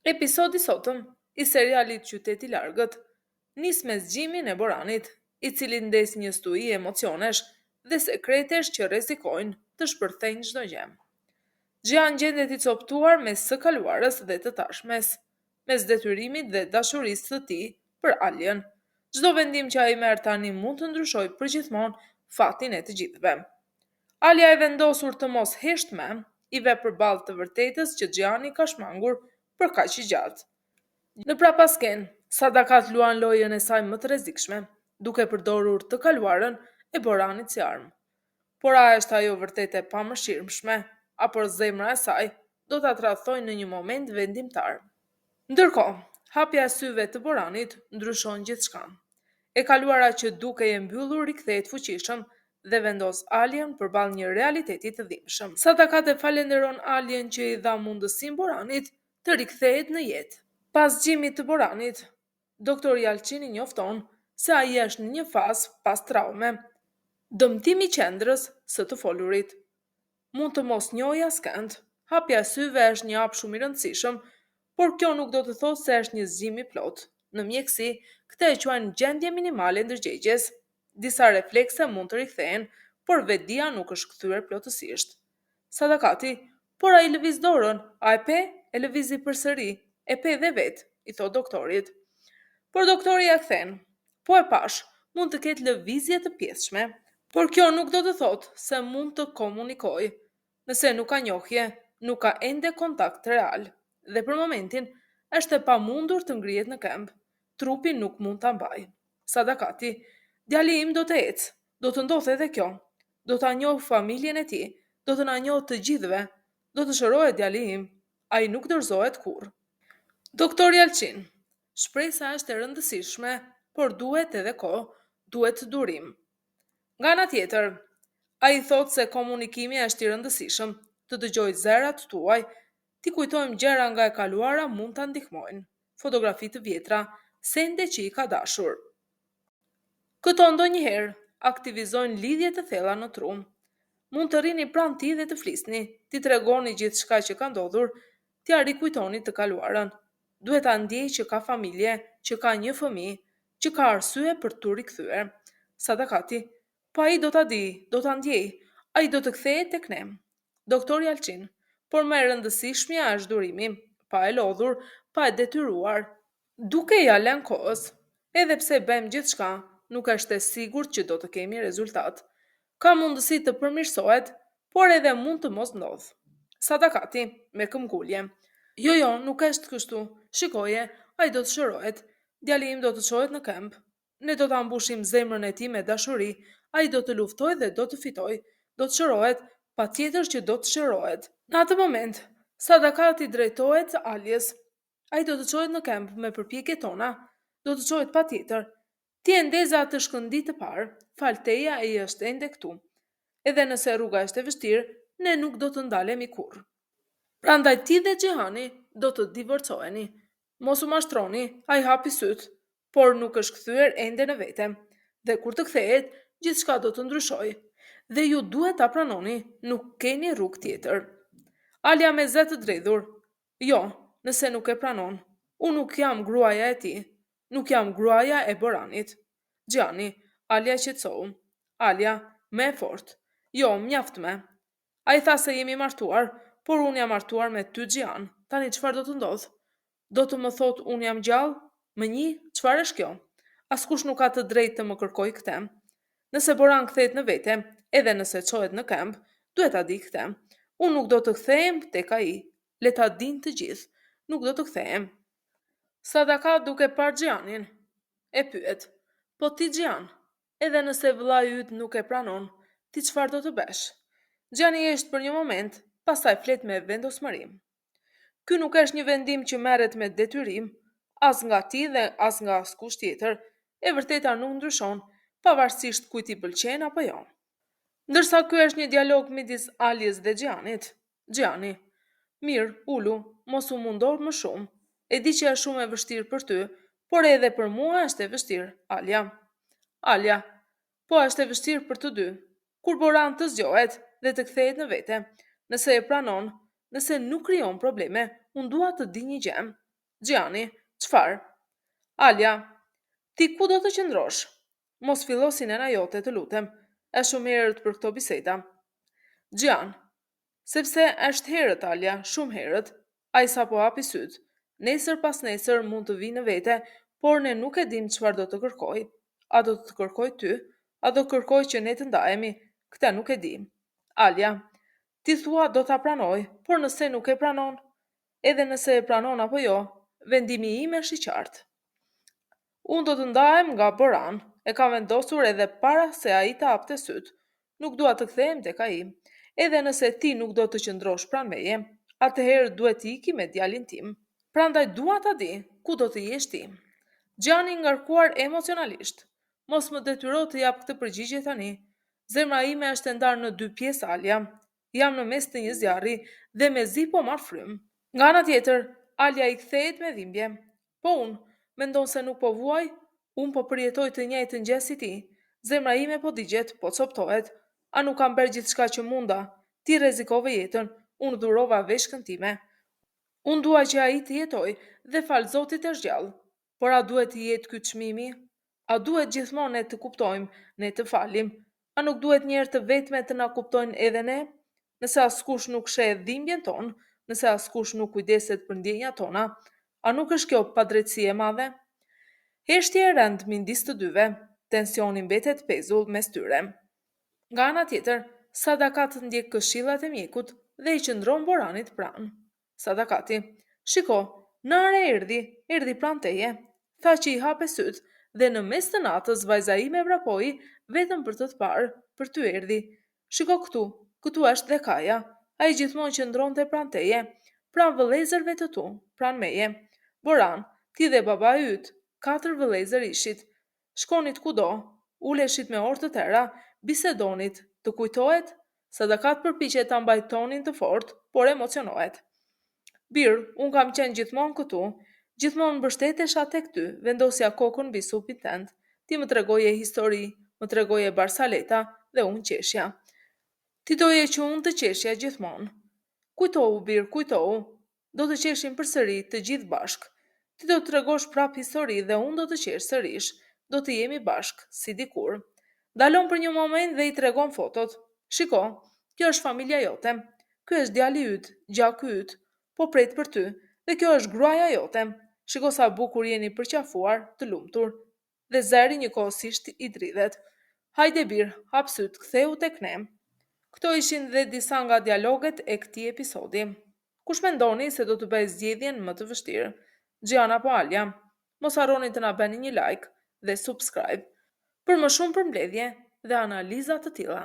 Episodi sotëm i serialit Qyteti i Largët nis me zgjimin e Boranit, i cili ndes një stui emocionesh dhe sekretesh që rrezikojnë të shpërthejnë çdo gjë. Gjian gjendet i coptuar mes së kaluarës dhe të tashmes, mes detyrimit dhe dashurisë së tij për Alien. Çdo vendim që ai merr tani mund të ndryshojë përgjithmonë fatin e të gjithëve. Alia e vendosur të mos hesht mend, i ve përballë të vërtetës që Gianni ka shmangur për kaq i gjatë. Në prapasken, Sadakat luan lojën e saj më të rrezikshme, duke përdorur të kaluarën e Boranit si armë. Por a është ajo vërtet e pamëshirshme, apo zemra e saj do ta tradhtojë në një moment vendimtar? Ndërkohë, hapja e syve të Boranit ndryshon gjithçka. E kaluara që duke e mbyllur rikthehet fuqishëm dhe vendos Alien përballë një realiteti të dhimbshëm. Sadakat e falenderon Alien që i dha mundësinë Boranit të rikthehet në jetë. Pas gjimit të Boranit, doktori Alçini njofton se ai është në një fazë pas traume, dëmtimi i qendrës së të folurit. Mund të mos njohë askënd, hapja e syve është një hap shumë i rëndësishëm, por kjo nuk do të thotë se është një zgjim i plot. Në mjeksi, këtë e quajnë gjendje minimale ndërgjegjes. Disa reflekse mund të rikthehen, por vetdia nuk është kthyer plotësisht. Sadakati, por ai lëviz dorën, a e pe? E lëvizi përsëri, e pe dhe vet, i thot doktorit. Por doktori ja kthen. Po e pash, mund të ketë lëvizje të pjesshme, por kjo nuk do të thotë se mund të komunikojë. Nëse nuk ka njohje, nuk ka ende kontakt real, dhe për momentin është e pamundur të ngrihet në këmbë. Trupi nuk mund ta mbajë. Sadakati, djali im do të ecë, do të ndodhë edhe kjo. Do ta njoh familjen e tij, do të na njoh të gjithëve, do të shërohet djali im, ai nuk dorëzohet kurrë. Doktori Alçin, shpresa është e rëndësishme, por duhet edhe kohë, duhet durim. Nga ana tjetër, ai thot se komunikimi është i rëndësishëm, të dëgjoj zërat tuaj, ti kujtojmë gjëra nga e kaluara mund ta ndihmojnë. Fotografi të vjetra, sende që i ka dashur. Këto ndonjëherë aktivizojnë lidhje të thella në trum. Mund të rrini pranë tij dhe të flisni, ti tregoni gjithçka që ka ndodhur, t'ia rikujtoni të kaluarën. Duhet ta ndjej që ka familje, që ka një fëmijë, që ka arsye për t'u rikthyer. Sadakati, po ai do ta di, do ta ndjej, ai do të kthehet tek ne. Doktori Alçin, por më e rëndësishmja është durimi, pa e lodhur, pa e detyruar, duke ja lënë kohës. Edhe pse bëjmë gjithçka, nuk është e sigurt që do të kemi rezultat. Ka mundësi të përmirësohet, por edhe mund të mos ndodhë. Sadakati, me këmbgulje. Jo, nuk është kështu. Shikoje, ai do të shërohet. Djali im do të çohet në këmbë. Ne do ta mbushim zemrën e tij me dashuri. Ai do të luftojë dhe do të fitojë. Do të shërohet, patjetër që do të shërohet. Në atë moment, Sadakati drejtohet Aljes. Ai do të çohet në këmbë me përpjekjet tona. Do të çohet patjetër. Ti e ndeza atë shkëndijë të parë, falteja e është ende këtu. Edhe nëse rruga është e vështirë, ne nuk do të ndalemi kurrë. Prandaj ti dhe Gjihani do të divorcoheni. Mos u mashtroni, ai hapi syt, por nuk është kthyer ende në vete. Dhe kur të kthehet, gjithçka do të ndryshojë. Dhe ju duhet ta pranoni, nuk keni rrugë tjetër. Alia me zë të dredhur. Jo, nëse nuk e pranon. Unë nuk jam gruaja e tij. Nuk jam gruaja e Boranit. Gjani, Alia qetësohu. Alia, me e fort. Jo, mjaft me. A i tha se jemi martuar, por unë jam martuar me ty Gjian. Tani qëfar do të ndodhë? Do të më thot unë jam gjallë? Më një, qëfar është kjo? Askush nuk ka të drejtë të më kërkoj këte. Nëse Boran kthehet në vete, edhe nëse çohet në këmbë, duhet ta di këte. Unë nuk do të kthehem tek ai. Le ta dinë të gjithë. Nuk do të kthehem. Sadaka duke parë Gjianin. E pyet. Po ti Gjian, edhe nëse vëllai yt nuk e pranon, ti çfarë do të bësh? Gjani është për një moment, pastaj flet me vendosmëri. Ky nuk është një vendim që merret me detyrim, as nga ti dhe as nga askush tjetër. E vërteta nuk ndryshon, pavarësisht kujt i pëlqen apo jo. Ndërsa ky është një dialog midis Aljes dhe Gjanit. Gjani, mirë, ulu, mos u mundor më shumë. E di që është shumë e vështirë për ty, por edhe për mua është e vështirë, Alja. Alja, po është e vështirë për të dy. Kur Boran të zgjohet dhe të kthehet në vete, nëse e pranon, nëse nuk krijon probleme, unë dua të di një gjë. Gjani, qfar? Alja, ti ku do të qëndrosh? Mos fillo sinena jote të lutem, e shumë herët për këto biseda. Gjan, sepse është herët Alja, shumë herët, a i sa po hapi syt. Nesër pas nesër mund të vi në vete, por ne nuk e dim çfarë do të kërkoj. A do të kërkoj ty? A do kërkoj që ne të ndahemi? Këta nuk e dim. Alja, ti thua do ta pranoj, por nëse nuk e pranon, edhe nëse e pranon apo jo, vendimi im është i qartë. Unë do të ndahem nga Boran, e ka vendosur edhe para se a i të hapte syt. Nuk dua të kthehem tek ai. Edhe nëse ti nuk do të qëndrosh pranë meje, atëherë duhet të iki me djalin tim. Prandaj dua ta di ku do të jesh ti. Gjani ngarkuar emocionalisht. Mos më detyro të jap këtë përgjigje tani. Zemra ime është e ndarë në dy pjesë Alja. Jam në mes të një zjarri dhe mezi po marr frym. Nga ana tjetër, Alja i kthehet me dhimbje. Po unë, mendon se nuk po vuaj, unë po përjetoj të njëjtën gjë si ti. Zemra ime po digjet, po coptohet. A nuk kam bërë gjithçka që munda? Ti rrezikove jetën, unë dhurova veshkën time. Unë dua që ai të jetoj dhe fal Zotit të zgjall. Por a duhet të jetë ky çmimi? A duhet gjithmonë ne të kuptojmë, ne të falim? A nuk duhet njerë të vetme të na kuptojnë edhe ne? Nëse askush nuk sheh dhimbjen tonë, nëse askush nuk kujdeset për ndjenjat tona, a nuk është kjo padrejtësi e madhe? Heshtje e rënd midis të dyve, tensioni mbetet pezull mes tyre. Nga ana tjetër, Sadakat ndjek këshillat e mjekut dhe i qëndron Boranit pranë. Sadakati, shiko, nare erdhi pranë teje, tha që i hape syt dhe në mes të natës vajza ime vrapoi vetëm për të parë, për ty erdhi. Shiko këtu është dhe Kaja, ai gjithmonë qëndronte pranë teje, pranë vëllezërve të tu, pranë meje. Boran, ti dhe baba yt, 4 vëllezër ishit. Shkonit kudo, uleshit me orë të tëra, bisedonit, të kujtohet? Sadakat përpiqet ta mbajë tonin të fortë, por emocionohet. Birë, unë kam qenë gjithmonë këtu, gjithmonë mbështetesha tek ty, vendosja kokën mbi supin tënd. Ti më tregoje histori, më tregoje barsaleta dhe unë qeshja. Ti doje që unë të qeshja gjithmonë. Kujtohu, Birë, kujtohu. Do të qeshim përsëri të gjithë bashk. Ti do të tregosh prap histori dhe unë do të qesh sërish. Do të jemi bashk, si dikur. Dalon për një moment dhe i tregon fotot. Shiko, kjo është familja jote. Ky është djali yt, gjaku yt, po pret për ty. Dhe kjo është gruaja jote. Shiko sa bukur jeni përqafuar, të lumtur. Dhe zëri njëkohësisht i dridhet. Hajde Bir, hap syt, ktheu tek ne. Këto ishin dhe disa nga dialoget e këtij episodi. Kush mendoni se do të bëj zgjedhjen më të vështirë? Gjana apo Alja? Mos harroni të na bëni një like dhe subscribe për më shumë përmbledhje dhe analiza të tilla.